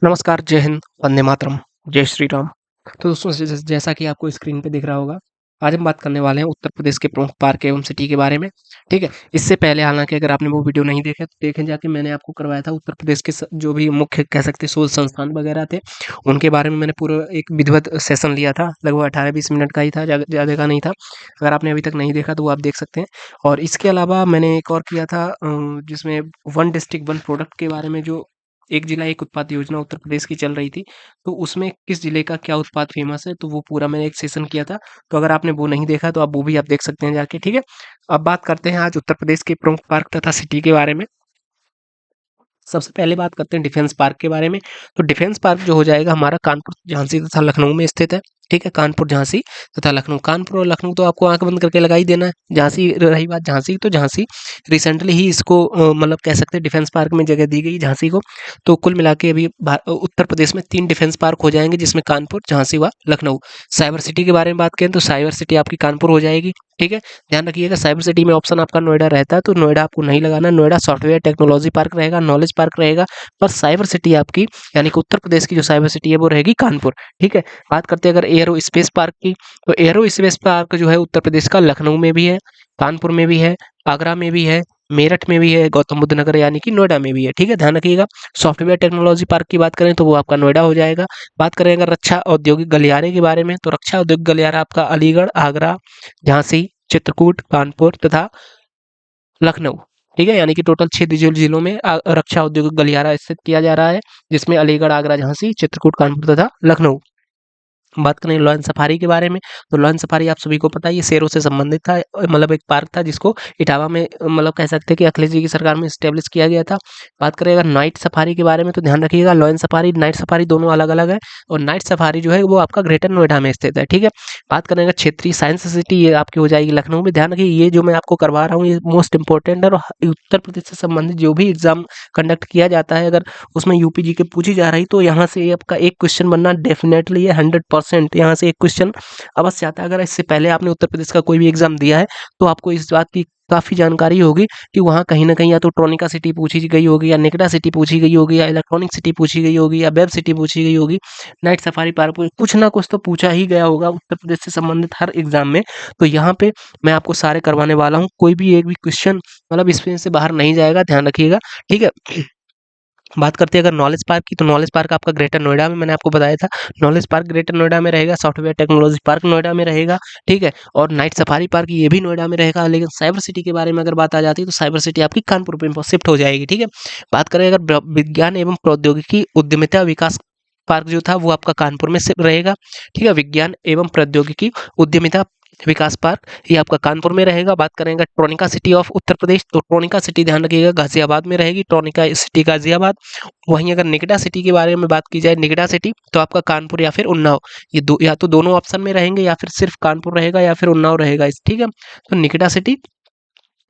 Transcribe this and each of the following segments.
नमस्कार, जय हिंद, वंदे मातरम, जय श्री राम। तो दोस्तों जैसा कि आपको स्क्रीन पे दिख रहा होगा, आज हम बात करने वाले हैं उत्तर प्रदेश के प्रमुख पार्क एवं सिटी के बारे में, ठीक है? इससे पहले हालाँकि अगर आपने वो वीडियो नहीं देखा तो देखें जाके मैंने आपको करवाया था उत्तर प्रदेश के जो भी मुख्य कह सकते हैं शोध संस्थान वगैरह थे, उनके बारे में मैंने पूरा एक विधिवत सेशन लिया था, लगभग 18-20 मिनट का ही था, ज़्यादा का नहीं था। अगर आपने अभी तक नहीं देखा तो वो आप देख सकते हैं। और इसके अलावा मैंने एक और किया था जिसमें वन डिस्ट्रिक्ट वन प्रोडक्ट के बारे में जो एक जिला एक उत्पाद योजना उत्तर प्रदेश की चल रही थी, तो उसमें किस जिले का क्या उत्पाद फ़ेमस है, तो वो पूरा मैंने एक सेशन किया था। तो अगर आपने वो नहीं देखा तो आप वो भी आप देख सकते हैं जाके, ठीक है? अब बात करते हैं आज उत्तर प्रदेश के प्रमुख पार्क तथा सिटी के बारे में। सबसे पहले बात करते हैं डिफेंस पार्क के बारे में। तो डिफेंस पार्क जो हो जाएगा हमारा कानपुर, झांसी तथा लखनऊ में स्थित है, ठीक है? कानपुर, झांसी तथा लखनऊ। कानपुर और लखनऊ तो आपको आँख बंद करके लगा ही देना है। झांसी रही बात झांसी की, तो झांसी रिसेंटली ही इसको मतलब कह सकते हैं डिफेंस पार्क में जगह दी गई झांसी को। तो कुल मिला के अभी उत्तर प्रदेश में 3 डिफेंस पार्क हो जाएँगे जिसमें कानपुर, झांसी व लखनऊ। साइबर सिटी के बारे में बात करें तो साइबर सिटी आपकी कानपुर हो जाएगी, ठीक है? ध्यान रखिएगा साइबर सिटी में ऑप्शन आपका नोएडा रहता है, तो नोएडा आपको नहीं लगाना। नोएडा सॉफ्टवेयर टेक्नोलॉजी पार्क रहेगा, नॉलेज पार्क रहेगा, पर साइबर सिटी आपकी यानी कि उत्तर प्रदेश की जो साइबर सिटी है वो रहेगी कानपुर, ठीक है? बात करते हैं अगर एयरो स्पेस पार्क की, तो एयरो स्पेस पार्क जो है उत्तर प्रदेश का लखनऊ में भी है, कानपुर में भी है, आगरा में भी है, मेरठ में भी है, गौतम बुद्ध नगर यानी कि नोएडा में भी है, ठीक है? ध्यान रखिएगा। सॉफ्टवेयर टेक्नोलॉजी पार्क की बात करें तो वो आपका नोएडा हो जाएगा। बात करें अगर रक्षा औद्योगिक गलियारे के बारे में, तो रक्षा औद्योगिक गलियारा आपका अलीगढ़, आगरा, झांसी, चित्रकूट, कानपुर तथा लखनऊ, ठीक है? यानी कि टोटल 6 जिलों में रक्षा औद्योगिक गलियारा स्थित किया जा रहा है, जिसमें अलीगढ़, आगरा, झांसी, चित्रकूट, कानपुर तथा लखनऊ। बात करें लॉयन सफारी के बारे में, तो लॉयन सफारी आप सभी को पता है ये शेरों से संबंधित था, मतलब एक पार्क था जिसको इटावा में मतलब कह सकते हैं कि अखिलेश जी की सरकार में एस्टेब्लिश किया गया था। बात करें अगर नाइट सफारी के बारे में तो ध्यान रखिएगा लॉयन सफारी, नाइट सफारी दोनों अलग-अलग है और नाइट सफारी जो है वो आपका ग्रेटर नोएडा में स्थित है, ठीक है? बात करें अगर क्षेत्रीय साइंस सिटी ये आपकी हो जाएगी लखनऊ में। ध्यान रखिए ये जो मैं आपको करवा रहा हूँ ये मोस्ट इंपोर्टेंट है और उत्तर प्रदेश से संबंधित जो भी एग्ज़ाम कंडक्ट किया जाता है अगर उसमें यूपी जीके पूछी जा रही तो यहाँ से आपका एक क्वेश्चन बनना डेफिनेटली है 100%। यहाँ से एक क्वेश्चन अवश्य आता है। अगर इससे पहले आपने उत्तर प्रदेश का कोई भी एग्जाम दिया है तो आपको इस बात की काफ़ी जानकारी होगी कि वहाँ कहीं न कहीं या तो ट्रोनिका सिटी पूछी गई होगी या नेकड़ा सिटी पूछी गई होगी या इलेक्ट्रॉनिक सिटी पूछी गई होगी या वेब सिटी पूछी गई होगी, नाइट सफारी पार्क कुछ ना कुछ तो पूछा ही गया होगा उत्तर प्रदेश से संबंधित हर एग्जाम में। तो यहाँ पे मैं आपको सारे करवाने वाला हूँ। कोई भी एक भी क्वेश्चन मतलब इसमें से बाहर नहीं जाएगा, ध्यान रखिएगा, ठीक है? बात करते हैं अगर नॉलेज पार्क की, तो नॉलेज पार्क आपका ग्रेटर नोएडा में मैंने आपको बताया था। नॉलेज पार्क ग्रेटर नोएडा में रहेगा, सॉफ्टवेयर टेक्नोलॉजी पार्क नोएडा में रहेगा, ठीक है? और नाइट सफारी पार्क ये भी नोएडा में रहेगा, लेकिन साइबर सिटी के बारे में अगर बात आ जाती है, तो साइबर सिटी आपकी कानपुर पे शिफ्ट हो जाएगी, ठीक है? बात करें अगर विज्ञान एवं प्रौद्योगिकी उद्यमिता विकास पार्क जो था वो आपका कानपुर में शिफ्ट रहेगा, ठीक है? विज्ञान एवं प्रौद्योगिकी उद्यमिता विकास पार्क ये आपका कानपुर में रहेगा। बात करेंगे ट्रोनिका सिटी ऑफ उत्तर प्रदेश, तो ट्रोनिका सिटी ध्यान रखिएगा गाजियाबाद में रहेगी, ट्रोनिका सिटी गाजियाबाद। वहीं अगर निगडा सिटी के बारे में बात की जाए, निगडा सिटी तो आपका कानपुर या फिर उन्नाव, ये दो या तो दोनों ऑप्शन में रहेंगे या फिर सिर्फ कानपुर रहेगा या फिर उन्नाव रहेगा, इस ठीक है? तो निगडा सिटी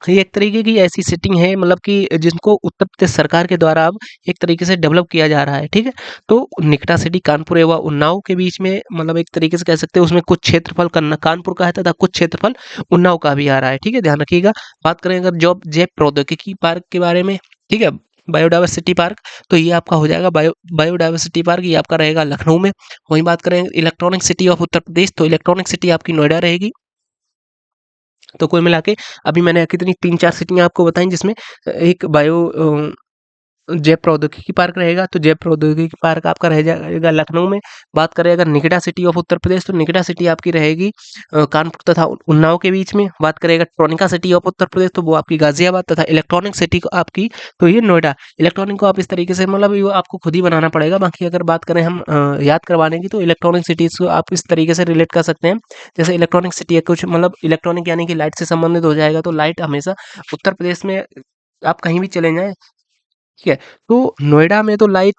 ये एक तरीके की ऐसी सिटिंग है मतलब कि जिनको उत्तर प्रदेश सरकार के द्वारा अब एक तरीके से डेवलप किया जा रहा है, ठीक है? तो निकटा सिटी कानपुर एवं उन्नाव के बीच में मतलब एक तरीके से कह सकते हैं उसमें कुछ क्षेत्रफल करना कानपुर का है तथा कुछ क्षेत्रफल उन्नाव का भी आ रहा है, ठीक है? ध्यान रखिएगा। बात करें अगर जॉब जैव प्रौद्योगिकी पार्क के बारे में, ठीक है? बायोडायवर्सिटी पार्क, तो ये आपका हो जाएगा बायोडायवर्सिटी पार्क, ये आपका रहेगा लखनऊ में। वहीं बात करें electronic city of Uttar Pradesh, तो इलेक्ट्रॉनिक सिटी आपकी नोएडा रहेगी। तो कुल मिला के अभी मैंने कितनी 3-4 सिटियाँ आपको बताई जिसमें एक जैव प्रौद्योगिकी पार्क रहेगा, तो जैव प्रौद्योगिकी पार्क आपका रह जाएगा लखनऊ में। बात करें अगर निगडा सिटी ऑफ उत्तर प्रदेश, तो निगडा सिटी आपकी रहेगी कानपुर तथा उन्नाव के बीच में। बात करें अगर ट्रोनिका सिटी ऑफ उत्तर प्रदेश, तो वो आपकी गाजियाबाद तथा इलेक्ट्रॉनिक सिटी को आपकी तो ये नोएडा। इलेक्ट्रॉनिक को आप इस तरीके से मतलब ये आपको खुद ही बनाना पड़ेगा। बाकी अगर बात करें हम याद करवाने की, तो इलेक्ट्रॉनिक सिटीज़ को आप इस तरीके से रिलेट कर सकते हैं। जैसे इलेक्ट्रॉनिक सिटी है कुछ मतलब इलेक्ट्रॉनिक यानी कि लाइट से संबंधित हो जाएगा, तो लाइट हमेशा उत्तर प्रदेश में आप कहीं भी चले जाएँ, ठीक है? तो नोएडा में तो लाइट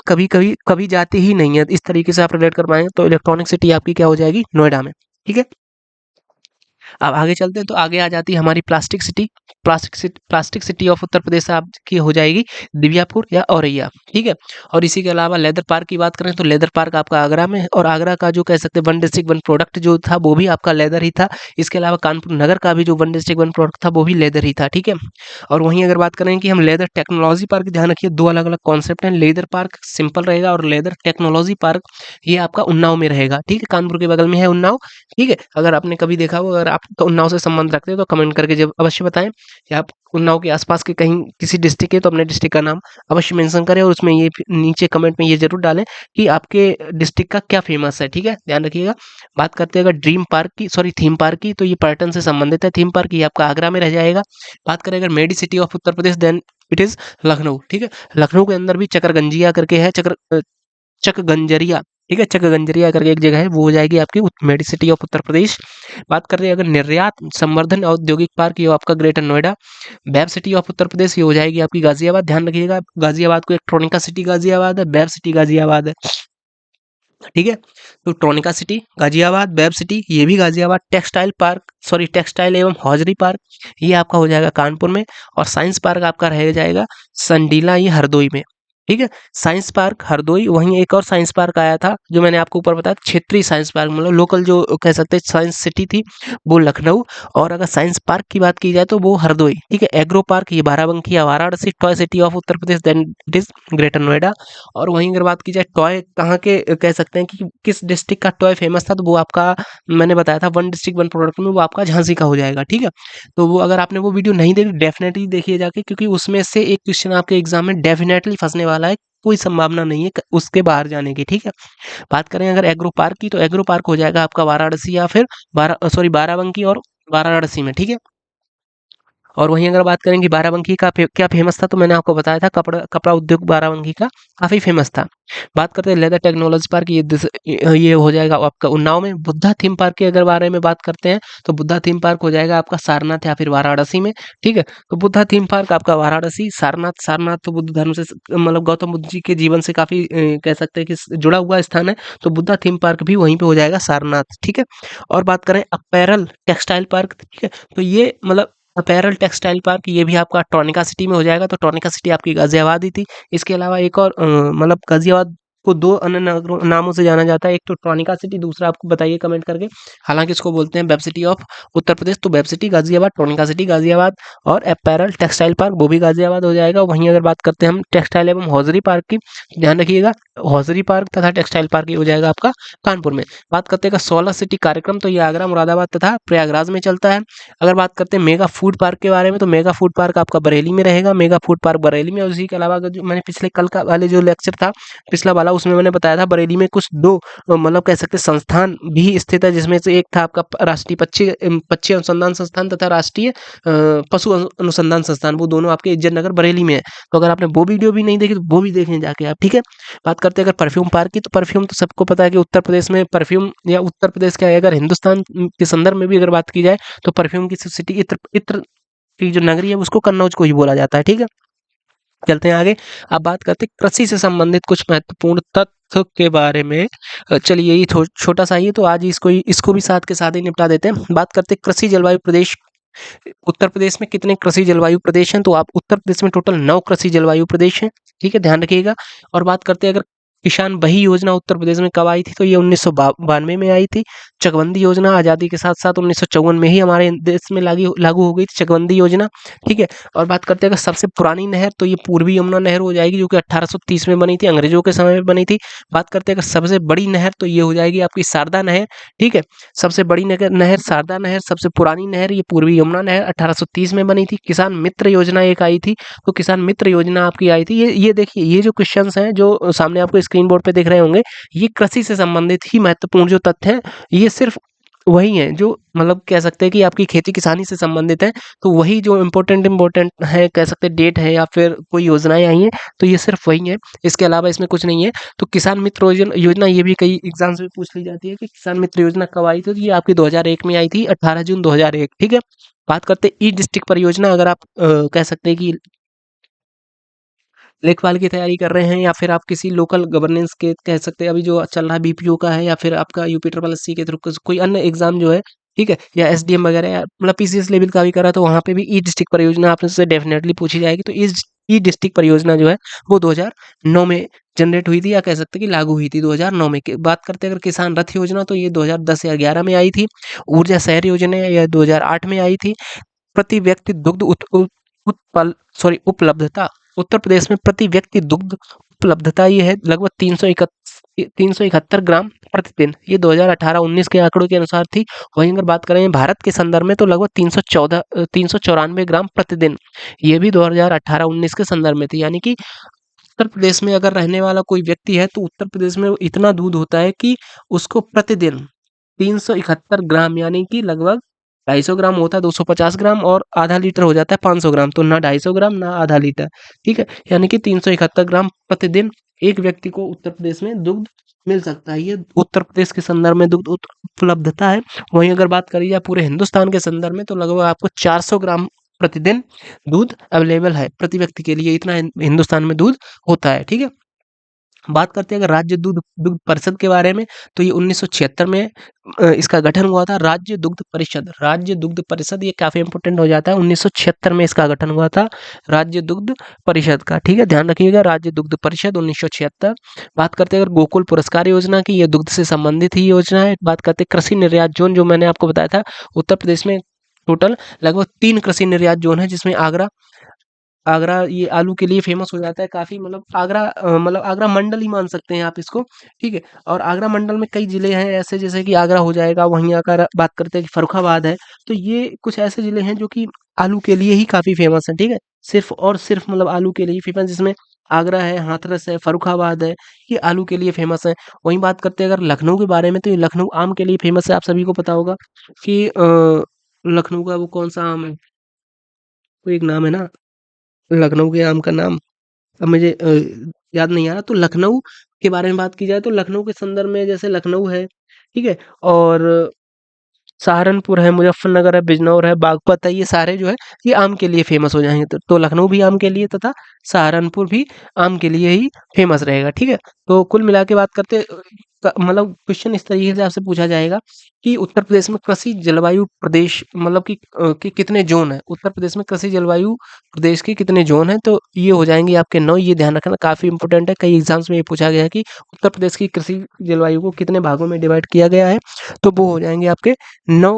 कभी जाती ही नहीं है। इस तरीके से आप रिलेट कर पाएँगे, तो इलेक्ट्रॉनिक सिटी आपकी क्या हो जाएगी? नोएडा में, ठीक है? अब आगे चलते हैं तो आगे आ जाती है हमारी plastic city. Plastic city of Uttar Pradesh आपकी हो जाएगी दिव्यापुर या औरैया, ठीक है। और इसी के अलावा लेदर पार्क की बात करें तो लेदर पार्क आपका आगरा में है, और आगरा का जो कह सकते हैं वन डिस्ट्रिक्ट वन प्रोडक्ट जो था वो भी आपका लेदर ही था। इसके अलावा कानपुर नगर का भी जो वन डिस्ट्रिक्ट वन प्रोडक्ट था वो भी लेदर ही था, ठीक है। और वहीं अगर बात करें कि हम लेदर टेक्नोलॉजी पार्क, ध्यान रखिए दो अलग अलग कॉन्सेप्ट हैं। लेदर पार्क सिंपल रहेगा और लेदर टेक्नोलॉजी पार्क ये आपका उन्नाव में रहेगा, ठीक है। कानपुर के बगल में है उन्नाव, ठीक है। अगर आपने कभी देखा हो, अगर आप तो उन्नाव से संबंध रखते हो तो कमेंट करके जब अवश्य बताएं कि आप उन्नाव के आसपास के कहीं किसी डिस्ट्रिक्ट के तो अपने डिस्ट्रिक्ट का नाम अवश्य मेंशन करें, और उसमें ये नीचे कमेंट में ये जरूर डालें कि आपके डिस्ट्रिक्ट का क्या फेमस है, ठीक है। ध्यान रखिएगा। बात करते हैं अगर ड्रीम पार्क की, सॉरी थीम पार्क की, तो ये पर्यटन से संबंधित है। थीम पार्क ये आपका आगरा में रह जाएगा। बात करें अगर medi city of Uttar Pradesh, then it is Lucknow, ठीक है। लखनऊ के अंदर भी चकरगंजिया करके है, चकगंजरिया, ठीक है। चकगंजरिया करके एक जगह है, वो हो जाएगी आपकी मेडी सिटी ऑफ उत्तर प्रदेश। बात करते हैं अगर निर्यात संवर्धन औद्योगिक पार्क, ये आपका greater Noida. Web city of Uttar Pradesh ये हो जाएगी आपकी गाजियाबाद। ध्यान रखिएगा गाजियाबाद को, एक ट्रोनिका सिटी गाजियाबाद है, वेब सिटी गाजियाबाद है, ठीक है। तो Tronica city Ghaziabad, web city ये भी Ghaziabad. Textile park, sorry textile एवं हौजरी पार्क ये आपका हो जाएगा कानपुर में। और साइंस पार्क आपका रह जाएगा संडीला, ये हरदोई में, ठीक है। Science park Hardoi. वहीं एक और साइंस पार्क आया था जो मैंने आपको ऊपर बताया, क्षेत्रीय साइंस पार्क, मतलब लोकल जो कह सकते हैं साइंस सिटी थी वो लखनऊ। और अगर साइंस पार्क की बात की जाए तो वो हरदोई, ठीक है। एग्रो पार्क ये बाराबंकी या Varanasi. Toy city of Uttar Pradesh, then it is Greater Noida. और वहीं अगर बात की जाए टॉय कहाँ के कह सकते हैं कि किस डिस्ट्रिक्ट का टॉय फेमस था, तो वो आपका मैंने बताया था वन डिस्ट्रिक्ट वन प्रोडक्ट में वो आपका झांसी का हो जाएगा, ठीक है। तो वो अगर आपने वो वीडियो नहीं देखी डेफिनेटली देखिए जाके, क्योंकि उसमें से एक क्वेश्चन आपके एग्जाम में डेफिनेटली फंसने वाला है, कोई संभावना नहीं है उसके बाहर जाने की, ठीक है। बात करें अगर एग्रो पार्क की, तो एग्रो पार्क हो जाएगा आपका वाराणसी या फिर बाराबंकी और वाराणसी में, ठीक है। और वहीं अगर बात करें कि बाराबंकी का क्या फेमस था, तो मैंने आपको बताया था कपड़ा कपड़ा उद्योग बाराबंकी का काफी फेमस था। बात करते हैं लेदर टेक्नोलॉजी पार्क, ये हो जाएगा आपका उन्नाव में। बुद्धा थीम पार्क के अगर बारे में बात करते हैं तो बुद्धा थीम पार्क हो जाएगा आपका सारनाथ या फिर वाराणसी में, ठीक है। तो बुद्धा थीम पार्क आपका वाराणसी, सारनाथ। सारनाथ तो बुद्ध धर्म से मतलब गौतम बुद्ध जी के जीवन से काफी कह सकते हैं कि जुड़ा हुआ स्थान है। तो बुद्धा थीम पार्क भी वहीं पे हो जाएगा सारनाथ, ठीक है। और बात करें अपैरल टेक्सटाइल पार्क, ठीक है। तो ये मतलब अपैरल टेक्सटाइल पार्क ये भी आपका टॉनिका सिटी में हो जाएगा। तो टॉनिका सिटी आपकी गाजियाबाद ही थी। इसके अलावा एक और मतलब गाजियाबाद को दो अन्य नामों से जाना जाता है, एक तो टॉनिका सिटी, दूसरा आपको बताइए कमेंट करके। हालांकि इसको बोलते हैं web city of Uttar Pradesh. तो web city Ghaziabad, Tronica city Ghaziabad, और अपैरल टेक्सटाइल पार्क वो भी गाजियाबाद हो जाएगा। वहीं अगर बात करते हैं हम टेक्सटाइल एवं हौजरी पार्क की, ध्यान रखिएगा हौजरी पार्क तथा टेक्सटाइल पार्क ये हो जाएगा आपका कानपुर में। बात करते हैं 16 सिटी कार्यक्रम, तो ये आगरा, मुरादाबाद तथा प्रयागराज में चलता है। अगर बात करते हैं मेगा फूड पार्क के बारे में, तो मेगा फूड पार्क आपका बरेली में रहेगा। मेगा फूड पार्क बरेली में। और उसी के अलावा अगर जो मैंने पिछले कल का वाले जो लेक्चर था पिछला वाला, उसमें मैंने बताया था बरेली में कुछ दो मतलब कह सकते हैं संस्थान भी स्थित है, जिसमें से एक था आपका राष्ट्रीय पक्षी पक्षी अनुसंधान संस्थान तथा राष्ट्रीय पशु अनुसंधान संस्थान। वो दोनों आपके इज्जत नगर बरेली में है। तो अगर आपने वो वीडियो भी नहीं देखी तो वो भी देखने जाके आप, ठीक है। बात करते हैं अगर परफ्यूम पार्क की, तो परफ्यूम तो सबको पता है कि उत्तर प्रदेश में परफ्यूम, या उत्तर प्रदेश क्या है, अगर हिंदुस्तान के संदर्भ में भी अगर बात की जाए तो परफ्यूम की सिटी इत्र इत्र की जो नगरी है उसको कन्नौज को ही बोला जाता है, ठीक है। चलते हैं आगे। अब बात करते हैं कृषि से संबंधित कुछ महत्वपूर्ण तथ्य के बारे में। चलिए ये छोटा सा ही है, तो आज इसको भी साथ के साथ ही निपटा देते हैं। बात करते हैं कृषि जलवायु प्रदेश। उत्तर प्रदेश में कितने कृषि जलवायु प्रदेश हैं, तो आप उत्तर प्रदेश में टोटल 9 कृषि जलवायु प्रदेश हैं, ठीक है, ध्यान रखिएगा। और बात करते हैं अगर किसान बही योजना उत्तर प्रदेश में कब आई थी, तो ये 1992 में आई थी। चकबंदी योजना आज़ादी के साथ साथ 1954 में ही हमारे देश में लागू हो गई थी चकबंदी योजना, ठीक है। और बात करते हैं अगर सबसे पुरानी नहर, तो ये पूर्वी यमुना नहर हो जाएगी, जो कि 1830 में बनी थी, अंग्रेजों के समय में बनी थी। बात करते हैं अगर सबसे बड़ी नहर, तो ये हो जाएगी आपकी शारदा नहर, ठीक है। सबसे बड़ी नहर शारदा नहर। सबसे पुरानी नहर ये पूर्वी यमुना नहर 1830 में बनी थी। किसान मित्र योजना एक आई थी, तो किसान मित्र योजना आपकी आई थी। ये देखिए, ये जो क्वेश्चंस हैं जो सामने आपको स्क्रीन बोर्ड पे दिख रहे होंगे, ये कृषि से संबंधित ही महत्वपूर्ण जो तथ्य हैं, ये सिर्फ वही हैं जो मतलब कह सकते हैं कि आपकी खेती किसानी से संबंधित है। तो वही जो इम्पोर्टेंट है, कह सकते हैं डेट है या फिर कोई योजनाएं आई हैं, तो ये सिर्फ वही है, इसके अलावा इसमें कुछ नहीं है। तो किसान मित्र योजना ये भी कई एग्जाम्स में पूछ ली जाती है कि किसान मित्र योजना कब आई थी, तो ये आपकी 2001 में आई थी, 18 जून 2001, ठीक है। बात करते हैं ई डिस्ट्रिक्ट परियोजना। अगर आप कह सकते हैं कि लेखपाल की तैयारी कर रहे हैं, या फिर आप किसी लोकल गवर्नेंस के कह सकते हैं, अभी जो चल रहा है बीपीओ का है, या फिर आपका यूपी ट्रिपल एससी के थ्रू कोई अन्य एग्जाम जो है ठीक है, या एसडीएम वगैरह या मतलब पीसीएस लेवल का भी करा तो वहाँ पे भी ई डिस्ट्रिक्ट परियोजना आपसे डेफिनेटली पूछी जाएगी। तो इस ई डिस्ट्रिक्ट परियोजना जो है वो 2009 में जनरेट हुई थी, या कह सकते हैं कि लागू हुई थी 2009 में। बात करते हैं अगर किसान रथ योजना, तो ये 2010 या 11 में आई थी। ऊर्जा शहर योजना यह 2008 में आई थी। प्रति व्यक्ति दुग्ध उत्पल सॉरी उपलब्धता, उत्तर प्रदेश में प्रति व्यक्ति दुग्ध उपलब्धता ये है लगभग 371 ग्राम प्रतिदिन। ये 2018-19 के आंकड़ों के अनुसार थी। वहीं अगर बात करें भारत के संदर्भ में तो लगभग 394 ग्राम प्रतिदिन। ये भी 2018-19 के संदर्भ में थी। यानी कि उत्तर प्रदेश में अगर रहने वाला कोई व्यक्ति है तो उत्तर प्रदेश में इतना दूध होता है कि उसको प्रतिदिन 371 ग्राम, यानी कि लगभग 250 ग्राम होता है, 250 ग्राम, और आधा लीटर हो जाता है 500 ग्राम। तो ना 250 ग्राम ना आधा लीटर, ठीक है, यानी कि 371 ग्राम प्रतिदिन एक व्यक्ति को उत्तर प्रदेश में दुग्ध मिल सकता है। ये उत्तर प्रदेश के संदर्भ में दुग्ध उपलब्धता है। वहीं अगर बात करी जाए पूरे हिंदुस्तान के संदर्भ में तो लगभग आपको 400 ग्राम प्रतिदिन दूध अवेलेबल है प्रति व्यक्ति के लिए। इतना हिंदुस्तान में दूध होता है, ठीक है। बात करते हैं अगर राज्य दुग्ध दुग्ध परिषद के बारे में, तो ये 1976 में इसका गठन हुआ था। राज्य दुग्ध परिषद, राज्य दुग्ध परिषद ये काफी इंपॉर्टेंट हो जाता है। 1976 में इसका गठन हुआ था राज्य दुग्ध परिषद का, ठीक है, ध्यान रखिएगा, राज्य दुग्ध परिषद 1976। बात करते हैं अगर गोकुल पुरस्कार योजना की, ये दुग्ध से संबंधित ही योजना है। बात करते हैं कृषि निर्यात जोन, जो मैंने आपको बताया था उत्तर प्रदेश में टोटल लगभग 3 कृषि निर्यात जोन है, जिसमें आगरा आगरा ये आलू के लिए फेमस हो जाता है काफ़ी। मतलब आगरा मतलब आगरा मंडल ही मान सकते हैं आप इसको, ठीक है। और आगरा मंडल में कई ज़िले हैं ऐसे, जैसे कि आगरा हो जाएगा। वहीं अगर बात करते हैं कि फर्रुखाबाद है, तो ये कुछ ऐसे ज़िले हैं जो कि आलू के लिए ही काफ़ी फेमस हैं, ठीक है। सिर्फ़ और सिर्फ़ मतलब आलू के लिए ही फेमस, जिसमें आगरा है, हाथरस है, फर्रुखाबाद है, ये आलू के लिए फेमस है। वहीं बात करते हैं अगर लखनऊ के बारे में, तो ये लखनऊ आम के लिए फेमस है। आप सभी को पता होगा कि लखनऊ का वो कौन-सा आम है? कोई एक नाम है ना, लखनऊ के आम का नाम अब मुझे याद नहीं आ रहा। तो लखनऊ के बारे में बात की जाए तो लखनऊ के संदर्भ में जैसे लखनऊ है, ठीक है, और सहारनपुर है, मुज़फ्फरनगर है, बिजनौर है, बागपत है, ये सारे जो है ये आम के लिए फ़ेमस हो जाएँगे। तो लखनऊ भी आम के लिए तथा सहारनपुर भी आम के लिए ही फ़ेमस रहेगा, ठीक है? तो कुल मिला के बात करते मतलब क्वेश्चन इस तरीके से आपसे पूछा जाएगा कि उत्तर प्रदेश में कृषि जलवायु प्रदेश मतलब कि कितने ज़ोन हैं? उत्तर प्रदेश में कृषि जलवायु प्रदेश के कितने ज़ोन हैं? तो ये हो जाएँगे आपके 9, ये ध्यान रखना काफ़ी इम्पोर्टेंट है। कई एग्ज़ाम्स में ये पूछा गया है कि उत्तर प्रदेश की कृषि जलवायु को कितने भागों में डिवाइड किया गया है? तो वो हो जाएँगे आपके 9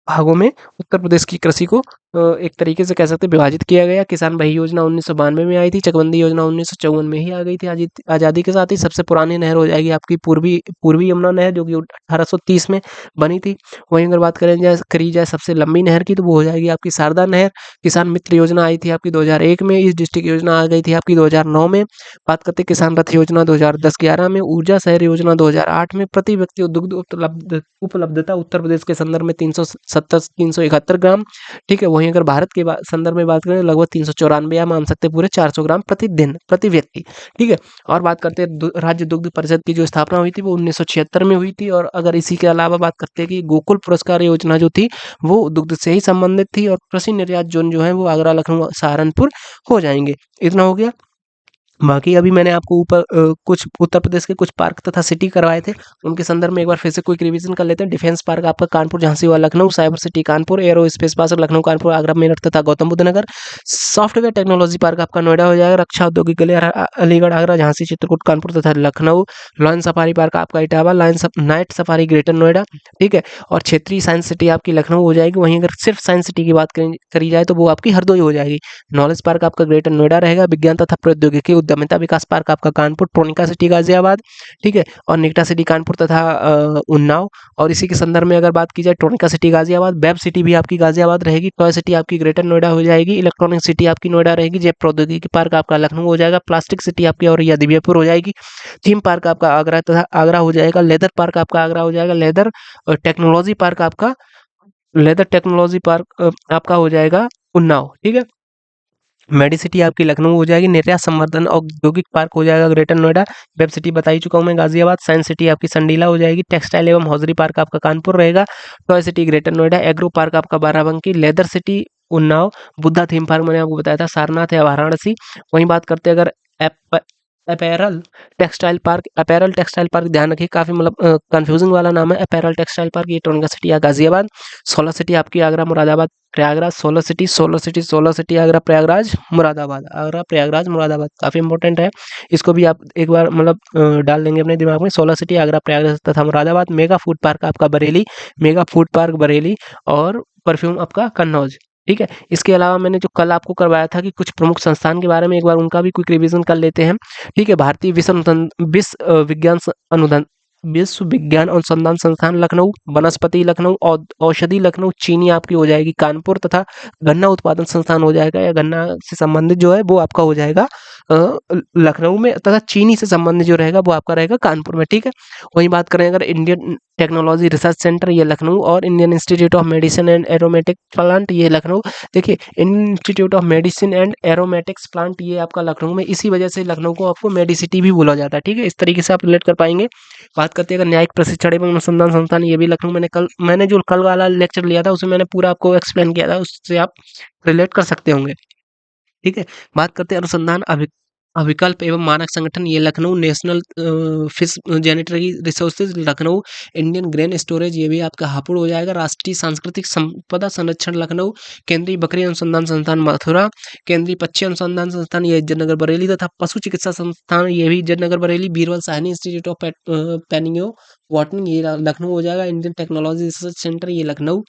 भागों में उत्तर प्रदेश की कृषि को एक तरीके से कह सकते हैं विभाजित किया गया। किसान भाई योजना 1992 में आई थी, चकबंदी योजना 1954 में ही आ गई थी। आज़ादी के साथ ही सबसे पुरानी नहर हो जाएगी आपकी पूर्वी पूर्वी यमुना नहर, जो कि 1830 में बनी थी। वहीं अगर बात करी जाए सबसे लंबी नहर की, तो वो हो जाएगी आपकी शारदा नहर। किसान मित्र योजना आई थी आपकी 2001 में, इस डिस्ट्रिक्ट योजना आ गई थी आपकी 2009 में। बात करते हैं किसान रथ योजना 2010-11 में, ऊर्जा शहर योजना 2008 में। प्रति व्यक्ति दुग्ध उपलब्धता उत्तर प्रदेश के संदर्भ में 371 ग्राम, ठीक है। वहीं अगर भारत के संदर्भ में बात करें लगभग 394 या मान सकते हैं पूरे 400 ग्राम प्रतिदिन प्रति व्यक्ति, ठीक है। और बात करते हैं राज्य दुग्ध परिषद की जो स्थापना हुई थी वो 1976 में हुई थी। और अगर इसी के अलावा बात करते हैं कि गोकुल पुरस्कार योजना जो थी वो दुग्ध से ही संबंधित थी। और कृषि निर्यात जोन जो है वो आगरा, लखनऊ, सहारनपुर हो जाएंगे। इतना हो गया। बाकी अभी मैंने आपको ऊपर कुछ उत्तर प्रदेश के कुछ पार्क तथा सिटी करवाए थे, उनके संदर्भ में एक बार फिर से क्विक रिवीजन कर लेते हैं। डिफेंस पार्क आपका कानपुर झांसी वाला Lucknow, cyber city Kanpur, arrow space park Lucknow Kanpur Agra Meerut तथा गौतम बुद्ध नगर। सॉफ्टवेयर टेक्नोलॉजी पार्क आपका नोएडा हो जाएगा, रक्षा औद्योगिक अलीगढ़ आगरा झांसी चित्रकूट कानपुर तथा लखनऊ। लॉयन सफारी पार्क आपका Etawah, night safari greater Noida, ठीक है। और क्षेत्रीय साइंस सिटी आपकी लखनऊ हो जाएगी। वहीं अगर सिर्फ साइंस सिटी की बात करी जाए तो वो आपकी हरदोई हो जाएगी। नॉलेज पार्क आपका ग्रेटर नोएडा रहेगा। विज्ञान तथा प्रौद्योगिकी उद्यमिता विकास पार्क आपका कानपुर, ट्रोनिका सिटी गाजियाबाद, ठीक है। और निकटा सिटी कानपुर तथा उन्नाव। और इसी के संदर्भ में अगर बात की जाए Tronica city Ghaziabad, web city भी आपकी गाजियाबाद रहेगी। टॉय सिटी आपकी ग्रेटर नोएडा हो जाएगी। इलेक्ट्रॉनिक सिटी आपकी नोएडा रहेगी। जैव प्रौद्योगिकी पार्क आपका लखनऊ हो जाएगा। प्लास्टिक सिटी आपकी और दिव्यापुर हो जाएगी। थीम पार्क आपका आगरा तथा आगरा हो जाएगा। लेदर पार्क आपका आगरा हो जाएगा। लेदर टेक्नोलॉजी पार्क आपका हो जाएगा उन्नाव, ठीक है। मेडिसिटी आपकी लखनऊ हो जाएगी। निर्यात संवर्धन औद्योगिक पार्क हो जाएगा ग्रेटर नोएडा। वेब सिटी बता ही चुका हूँ मैं गाजियाबाद। साइंस सिटी आपकी संडीला हो जाएगी। टेक्सटाइल एवं हौजरी पार्क आपका कानपुर रहेगा। Toy city greater Noida. Agro park आपका Barabanki. Leather city Unnao. Buddha theme park मैंने आपको बताया था सारनाथ या वाराणसी। वहीं बात करते हैं अगर अपैरल टेक्सटाइल पार्क, ध्यान रखिए काफ़ी मतलब कंफ्यूजिंग वाला नाम है। अपैरल टेक्सटाइल पार्क, ये टोनका सिटी या गाजियाबाद। 16 सिटी आपकी आगरा, मुरादाबाद, प्रयागराज। 16 सिटी आगरा, प्रयागराज, मुरादाबाद। आगरा, प्रयागराज, मुरादाबाद काफ़ी इंपॉर्टेंट है। इसको भी आप एक बार मतलब डाल लेंगे अपने दिमाग में। 16 सिटी आगरा, प्रयागराज तथा मुरादाबाद। मेगा फूड पार्क आपका Bareilly, mega food park Bareilly. और परफ्यूम आपका कन्नौज। ठीक है। इसके अलावा मैंने जो कल आपको करवाया था कि कुछ प्रमुख संस्थान के बारे में एक बार उनका भी क्विक रिवीजन कर लेते हैं। ठीक है। भारतीय विश्व विज्ञान अनुसंधान संस्थान लखनऊ, वनस्पति लखनऊ, औषधि लखनऊ, चीनी आपकी हो जाएगी कानपुर, तथा गन्ना उत्पादन संस्थान हो जाएगा, या गन्ना से संबंधित जो है वो आपका हो जाएगा लखनऊ में, तथा चीनी से संबंधित जो रहेगा वो आपका रहेगा कानपुर में। ठीक है। वहीं बात करें अगर इंडियन टेक्नोलॉजी रिसर्च सेंटर, ये लखनऊ। और Indian institute of medicine and aromatic plant, ये लखनऊ। देखिए, Indian institute of medicine and aromatics plant, ये आपका लखनऊ में। इसी वजह से लखनऊ को आपको मेडिसिटी भी बोला जाता है। ठीक है। इस तरीके से आप रिलेट कर पाएंगे। बात करते हैं अगर न्यायिक प्रशिक्षण एवं अनुसंधान संस्थान, ये भी लखनऊ। मैंने जो कल वाला लेक्चर लिया था उसमें मैंने पूरा आपको एक्सप्लेन किया था, उससे आप रिलेट कर सकते होंगे। ठीक है। बात करते हैं अनुसंधान अभिकल्प एवं मानक संगठन, ये Lucknow. National fish genetic resources, Lucknow. Indian grain storage, ये भी आपका हापुड़ हो जाएगा। राष्ट्रीय सांस्कृतिक संपदा संरक्षण, लखनऊ। केंद्रीय बकरी अनुसंधान संस्थान, मथुरा। केंद्रीय पक्षी अनुसंधान संस्थान, ये इज्जतनगर बरेली, तथा पशु चिकित्सा संस्थान, ये भी इज्जतनगर बरेली। बीरबल साहनी इंस्टीट्यूट ऑफ पेनियो वाटनिंग, ये लखनऊ हो जाएगा। इंडियन टेक्नोलॉजी रिसर्च सेंटर, ये लखनऊ।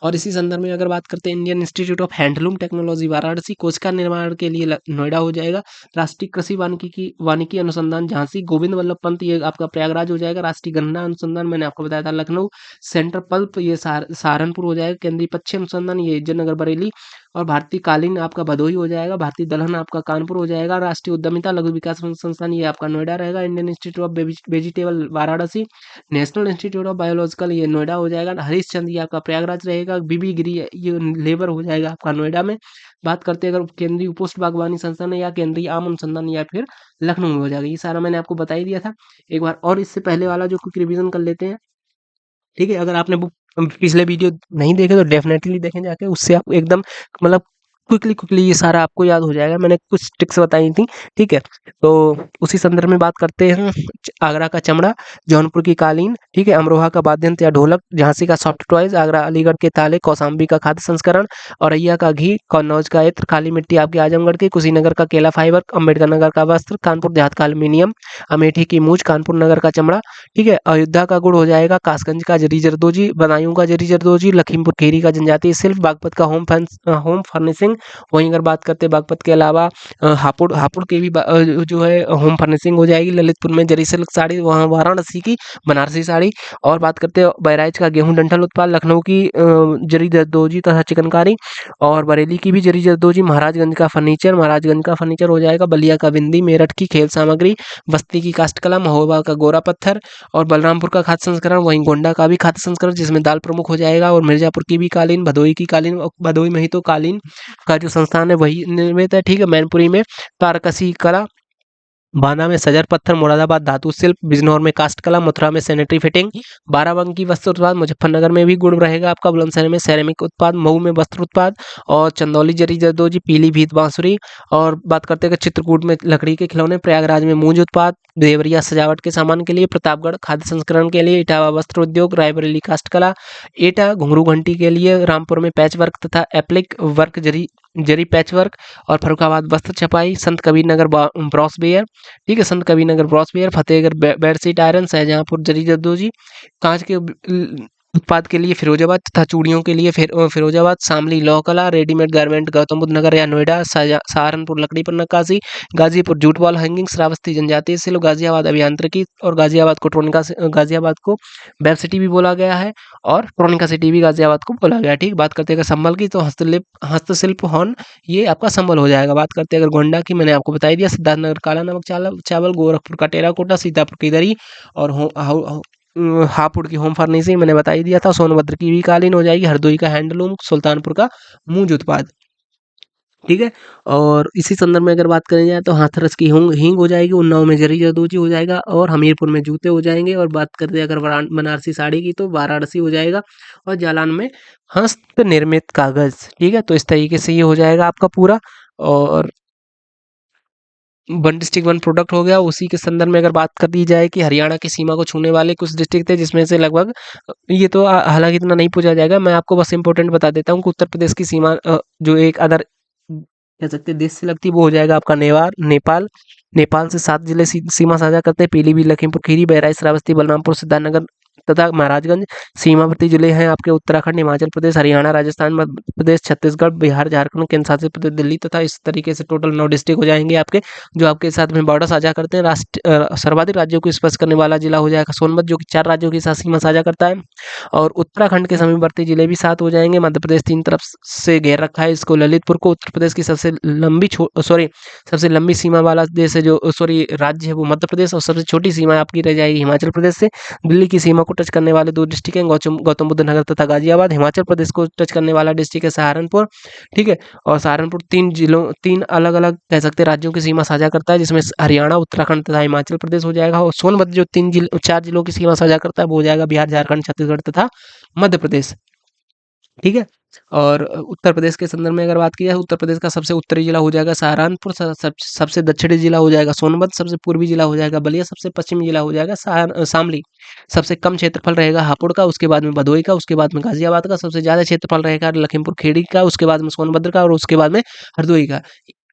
और इसी संदर्भ में अगर बात करते हैं Indian institute of handloom technology, Varanasi. कोचका निर्माण के लिए नोएडा हो जाएगा। राष्ट्रीय कृषि वानिकी अनुसंधान, झांसी। गोविंद वल्लभ पंत, ये आपका प्रयागराज हो जाएगा। राष्ट्रीय गन्ना अनुसंधान मैंने आपको बताया था लखनऊ। सेंट्रल पल्प, ये सहारनपुर हो जाएगा। केंद्रीय पक्षी अनुसंधान, ये इज्जतनगर बरेली। और भारतीय कालीन आपका भदोही हो जाएगा। भारतीय दलहन आपका कानपुर हो जाएगा। राष्ट्रीय उद्यमिता लघु विकास संस्थान, ये आपका नोएडा रहेगा। Indian institute of vegetable, Varanasi. National institute of biological, ये नोएडा हो जाएगा। हरीशचंद, ये आपका प्रयागराज रहेगा। बीबी गिरी, ये लेबर हो जाएगा आपका नोएडा में। बात करते हैं अगर केंद्रीय उपोष्ट बागवानी संस्थान है, या केंद्रीय आम अनुसंधान, या फिर लखनऊ में हो जाएगा। ये सारा मैंने आपको बता ही दिया था एक बार। और इससे पहले वाला जो क्विक रिवीजन कर लेते हैं। ठीक है। अगर आपने वो पिछले वीडियो नहीं देखे तो डेफिनेटली देखें जाके, उससे आप एकदम मतलब क्विकली ये सारा आपको याद हो जाएगा। मैंने कुछ ट्रिक्स बताई थी। ठीक है। तो उसी संदर्भ में बात करते हैं। आगरा का चमड़ा, जौनपुर की कालीन। ठीक है। अमरोहा का वाद्य यंत्र या ढोलक, झांसी का सॉफ्ट टॉयज, आगरा अलीगढ़ के ताले, कौसाम्बी का खाद्य संस्करण, औरैया का घी, कन्नौज का इत्र, काली मिट्टी आपकी आजमगढ़ की, कुशीनगर का केला फाइबर, अम्बेडकर नगर का वस्त्र, कानपुर देहात का एल्यूमिनियम, अमेठी की मूंछ, कानपुर नगर का चमड़ा। ठीक है। अयोध्या का गुड़ हो जाएगा। कासगंज का जरी जरदोजी, बदायूं का जरी जरदोजी, लखीमपुर खीरी का जनजातीय शिल्प, बागपत का होम फर्निशिंग। वहीं अगर बात करते हैं बागपत के अलावा हापुड़ हापुड़ के भी जो है होम फर्निशिंग हो जाएगी। ललितपुर में जरी सिल्क साड़ी, वहाँ वाराणसी की बनारसी साड़ी। और बात करते हैं बहराइच का गेहूं डंठल उत्पाद, लखनऊ की जरी जरदोजी तथा चिकनकारी, और बरेली की भी जरी जरदोजी। महाराजगंज का फर्नीचर हो जाएगा। बलिया का बिंदी, मेरठ की खेल सामग्री, बस्ती की काष्ठकला, महोबा का गोरा पत्थर, और बलरामपुर का खाद्य संस्करण। वहीं गोंडा का भी खाद्य संस्करण, जिसमें दाल प्रमुख हो जाएगा। और मिर्जापुर की भी कालीन, भदोई की कालीन, और भदोई में ही तो कालीन का जो संस्थान है वही निर्मित है। ठीक है। मैनपुरी में तारकसी कला, बांदा में सजर पत्थर, मुरादाबाद धातु शिल्प, बिजनौर में कास्ट कला, मथुरा में सैनिटरी फिटिंग, बाराबंकी वस्त्र उत्पाद, मुजफ्फरनगर में भी गुड़ रहेगा आपका, बुलंदशहर में सैरामिक उत्पाद, मऊ में वस्त्र उत्पाद, और चंदौली जरी जरदोजी, पीलीभीत बांसुरी। और बात करते हैं कि चित्रकूट में लकड़ी के खिलौने, प्रयागराज में मूंज उत्पाद, देवरिया सजावट के सामान के लिए, प्रतापगढ़ खाद्य संस्करण के लिए, इटावा वस्त्र उद्योग, रायबरेली कास्ट कला, एटा घुंघरू घंटी के लिए, रामपुर में पैच वर्क तथा एप्लिक वर्क जरी जरी पैच वर्क, और फरुखाबाद वस्त्र छपाई, संत कबीर नगर ब्रॉस बेयर। ठीक है। संत कबीरनगर ब्रॉसवेयर, फतेहगढ़ बेडशीट आयरन, शाहजहांपुर जरी जरदोजी, कांच के उत्पाद के लिए फिरोजाबाद, तथा चूड़ियों के लिए फिरोजाबाद, शामली लौह कला, रेडीमेड गारमेंट गौतम बुद्ध नगर या नोएडा, सहारनपुर लकड़ी पर नक्काशी, Ghazipur jute wall hanging, Shravasti जनजातीय शिल्प, गाजियाबाद अभियांत्रिकी, और गाजियाबाद को वेब सिटी भी बोला गया है, और ट्रोनिका सिटी भी गाजियाबाद को बोला गया है। ठीक। बात करते हैं संभल की, तो हस्तशिल्प हॉर्न, ये आपका संबल हो जाएगा। बात करते हैं अगर गोंडा की, मैंने आपको बताई दिया। सिद्धार्थनगर काला नमक चावल, गोरखपुर का टेराकोटा, सीतापुर की दरी, और हापुड़ की होम फर्निशिंग मैंने बता ही दिया था। सोनभद्र की भी कालीन हो जाएगी। हरदोई का हैंडलूम, सुल्तानपुर का मूंज उत्पाद। ठीक है। और इसी संदर्भ में अगर बात करें जाए तो हाथरस की हींग हो जाएगी। उन्नाव में जरी जरदोजी हो जाएगा। और हमीरपुर में जूते हो जाएंगे। और बात करते हैं अगर बनारसी साड़ी की, तो वाराणसी हो जाएगा। और जालान में हस्त निर्मित कागज। ठीक है। तो इस तरीके से ये हो जाएगा आपका पूरा। और वन डिस्ट्रिक्ट वन प्रोडक्ट हो गया। उसी के संदर्भ में अगर बात कर दी जाए कि हरियाणा की सीमा को छूने वाले कुछ डिस्ट्रिक्ट थे, जिसमें से लगभग ये तो हालांकि इतना नहीं पूछा जाएगा, मैं आपको बस इंपॉर्टेंट बता देता हूँ कि उत्तर प्रदेश की सीमा जो एक अदर कह सकते हैं देश से लगती है, वो हो जाएगा आपका नेपाल। नेपाल से 7 जिले सीमा साझा करते हैं: पीलीभीत, लखीमपुर खीरी, बहराइच, श्रावस्ती, बलरामपुर, सिद्धार्थनगर तथा महाराजगंज। सीमावर्ती जिले हैं आपके उत्तराखंड, हिमाचल प्रदेश, हरियाणा, राजस्थान, मध्य प्रदेश, छत्तीसगढ़, बिहार, झारखंड, केंद्र शासित प्रदेश दिल्ली, तथा इस तरीके से टोटल 9 डिस्ट्रिक्ट हो जाएंगे आपके, जो आपके साथ में बॉर्डर साझा करते हैं। सर्वाधिक राज्यों को स्पर्श करने वाला जिला हो जाएगा सोनभद्र, जो कि 4 राज्यों के साथ सीमा साझा करता है। और उत्तराखंड के समीपवर्ती जिले भी 7 हो जाएंगे। मध्य प्रदेश 3 तरफ से घेर रखा है इसको, ललितपुर को। उत्तर प्रदेश की सबसे लंबी सीमा वाला देश है जो राज्य है वो मध्य प्रदेश, और सबसे छोटी सीमा आपकी रह जाएगी हिमाचल प्रदेश से। दिल्ली की सीमा को टच करने वाले 2 डिस्ट्रिक्ट हैं, गौतम बुद्ध नगर तथा गाजियाबाद। हिमाचल प्रदेश को टच करने वाला डिस्ट्रिक्ट है सहारनपुर, ठीक है। और सहारनपुर 3 अलग-अलग कह सकते हैं राज्यों की सीमा साझा करता है, जिसमें हरियाणा, उत्तराखंड तथा हिमाचल प्रदेश हो जाएगा। और सोनभद्र जो 4 जिलों की सीमा साझा करता है, वो हो जाएगा बिहार, झारखंड, छत्तीसगढ़ तथा मध्य प्रदेश, ठीक है। और उत्तर प्रदेश के संदर्भ में अगर बात की जाए, उत्तर प्रदेश का सबसे उत्तरी जिला हो जाएगा सहारनपुर, सबसे दक्षिणी जिला हो जाएगा सोनभद्र, सबसे पूर्वी जिला हो जाएगा बलिया, सबसे पश्चिमी जिला हो जाएगा शामली। सबसे कम क्षेत्रफल रहेगा हापुड़ का, उसके बाद में भदोही का, उसके बाद में गाजियाबाद का। सबसे ज्यादा क्षेत्रफल रहेगा लखीमपुर खेड़ी का, उसके बाद में सोनभद्र का, और उसके बाद में हरदोई का,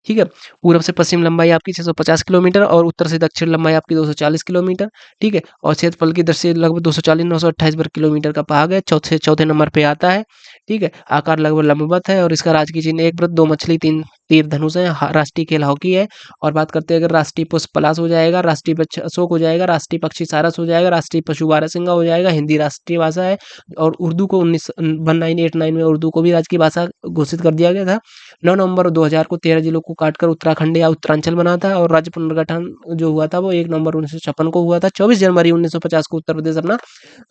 ठीक है। पूर्व से पश्चिम लंबाई आपकी 650 किलोमीटर, और उत्तर से दक्षिण लंबाई आपकी 240 किलोमीटर, ठीक है। और क्षेत्रफल की दृष्टि से लगभग 240 928 वर्ग किलोमीटर का भाग है, चौथे नंबर पे आता है, ठीक है। आकार लगभग लंबवत है, और इसका राजकीय चिन्ह एक वृत्त, 2 मछली, 3 तीर धनुष है। राष्ट्रीय खेल हॉकी है। और बात करते हैं, अगर राष्ट्रीय पुष्प पलाश हो जाएगा, राष्ट्रीय वृक्ष अशोक हो जाएगा, राष्ट्रीय पक्षी सारस हो जाएगा, राष्ट्रीय पशु बारहसिंगा हो जाएगा। हिंदी राष्ट्रीय भाषा है, और उर्दू को 1989 में उर्दू को भी राजकीय भाषा घोषित कर दिया गया था। 9 नवंबर 2000 को 13 जिलों को काटकर उत्तराखंड या उत्तरांचल बना था, और राज्य पुनर्गठन जो हुआ था वो 1 नवंबर 1956 को हुआ था। 24 जनवरी 1950 को उत्तर प्रदेश अपना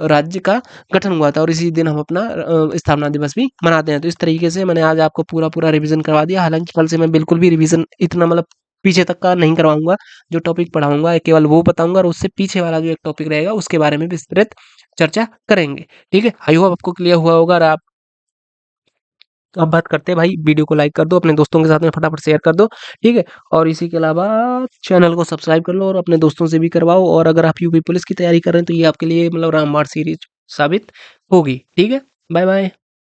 राज्य का गठन हुआ था, और इसी दिन हम अपना स्थापना दिवस भी मनाते हैं। तो इस तरीके से मैंने आज आपको पूरा रिवीजन करवा दिया। हालांकि कल से मैं बिल्कुल भी रिवीजन इतना मतलब पीछे तक का नहीं करवाऊंगा, जो टॉपिक पढ़ाऊंगा केवल वो बताऊंगा, और उससे पीछे वाला जो एक टॉपिक रहेगा उसके बारे में विस्तृत चर्चा करेंगे, ठीक है। आई होप आपको क्लियर हुआ होगा। और आप अब बात करते हैं भाई, वीडियो को लाइक कर दो, अपने दोस्तों के साथ में फटाफट शेयर कर दो, ठीक है। और इसी के अलावा चैनल को सब्सक्राइब कर लो, और अपने दोस्तों से भी करवाओ। और अगर आप यूपी पुलिस की तैयारी कर रहे हैं तो ये आपके लिए मतलब रामबाण सीरीज साबित होगी, ठीक है। Bye bye.